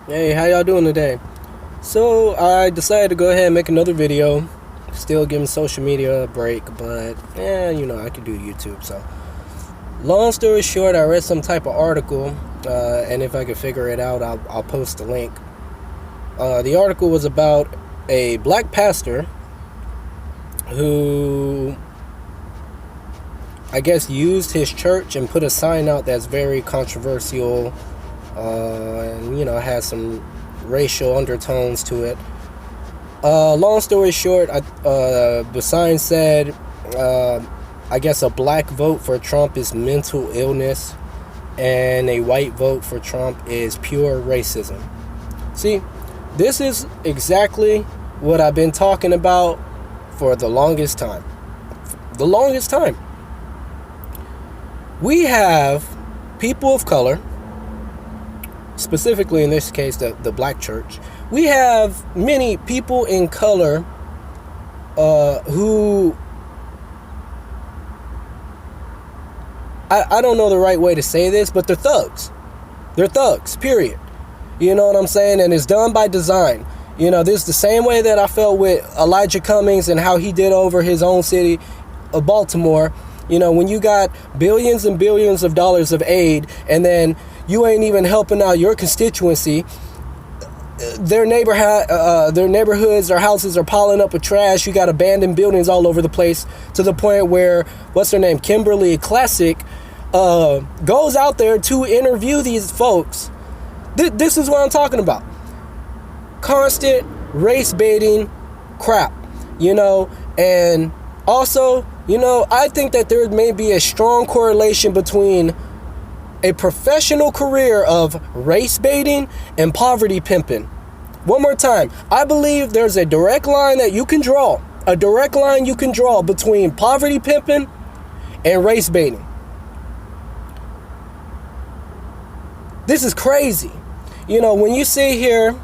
Hey, how y'all doing today? So I decided to go ahead and make another video. Still giving social media a break, but I could do YouTube. So long story short, I read some type of article, and if I could figure it out, I'll post the link. The article was about a black pastor who, I guess, used his church and put a sign out that's very controversial, and has some racial undertones to it. Long story short, the sign said, I guess a black vote for Trump is mental illness, and a white vote for Trump is pure racism. See, this is exactly what I've been talking about for the longest time. The longest time. We have people of color, specifically in this case the black church. We have many people in color who I don't know the right way to say this, but they're thugs. They're thugs, period. You know what I'm saying? And it's done by design. This is the same way that I felt with Elijah Cummings and how he did over his own city of Baltimore. When you got billions and billions of dollars of aid, and then you ain't even helping out your constituency. Their neighborhoods or houses are piling up with trash. You got abandoned buildings all over the place, to the point where, what's her name, Kimberly Classic, goes out there to interview these folks. This is what I'm talking about. Constant race baiting crap, and also, I think that there may be a strong correlation between a professional career of race baiting and poverty pimping. One more time, I believe there's a direct line that you can draw, between poverty pimping and race baiting. This is crazy. When you sit here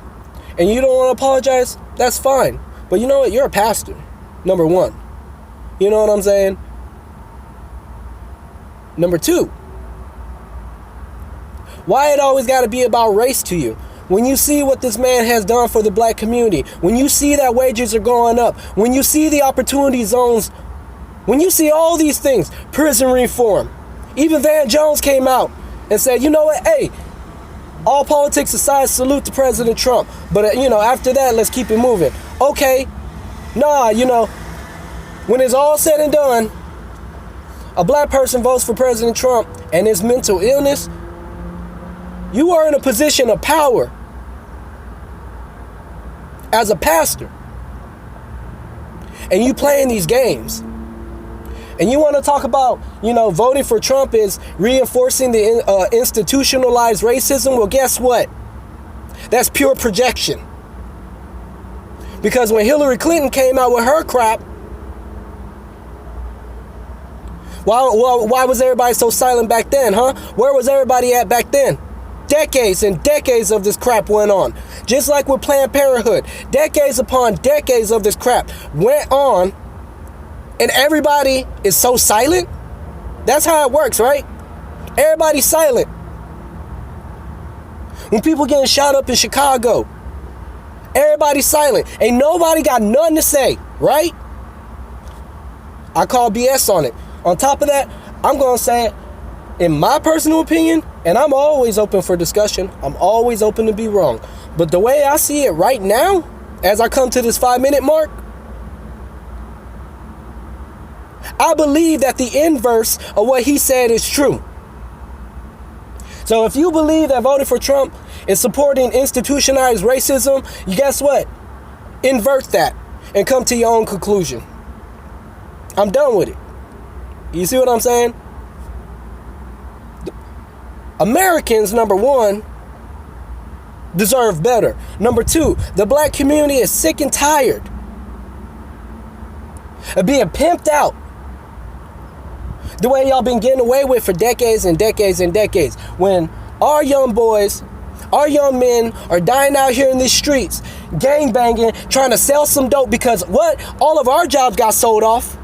and you don't want to apologize, that's fine. But you know what? You're a pastor, number one. You know what I'm saying? Number two, why it always got to be about race to you? When you see what this man has done for the black community, when you see that wages are going up, when you see the opportunity zones, when you see all these things, prison reform, even Van Jones came out and said, you know what, hey, all politics aside, salute to President Trump. But, after that, let's keep it moving. Okay, when it's all said and done, a black person votes for President Trump and his mental illness, you are in a position of power as a pastor. And you playing these games. And you want to talk about, voting for Trump is reinforcing the institutionalized racism? Well, guess what? That's pure projection. Because when Hillary Clinton came out with her crap, why was everybody so silent back then, huh? Where was everybody at back then? Decades and decades of this crap went on. Just like with Planned Parenthood, decades upon decades of this crap went on, and everybody is so silent. That's how it works, right? Everybody's silent. When people getting shot up in Chicago, everybody's silent. Ain't nobody got nothing to say, right? I call BS on it. On top of that, I'm going to say it, in my personal opinion, and I'm always open for discussion. I'm always open to be wrong. But the way I see it right now, as I come to this 5-minute mark, I believe that the inverse of what he said is true. So if you believe that voting for Trump is supporting institutionalized racism, you guess what? Invert that and come to your own conclusion. I'm done with it. You see what I'm saying? Americans, number one, deserve better. Number two, the black community is sick and tired of being pimped out the way y'all been getting away with for decades and decades and decades. When our young boys, our young men are dying out here in these streets, gang banging, trying to sell some dope because what? All of our jobs got sold off.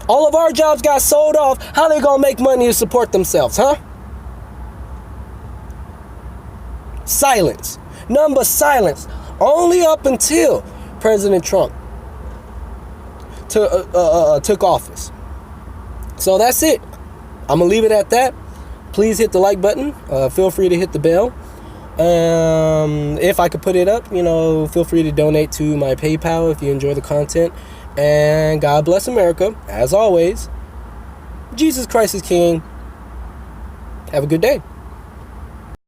All of our jobs got sold off. How they gonna make money to support themselves, huh? Silence. None but silence. Only up until President Trump took office. So that's it. I'm going to leave it at that. Please hit the like button. Feel free to hit the bell. If I could put it up, feel free to donate to my PayPal if you enjoy the content. And God bless America. As always, Jesus Christ is King. Have a good day.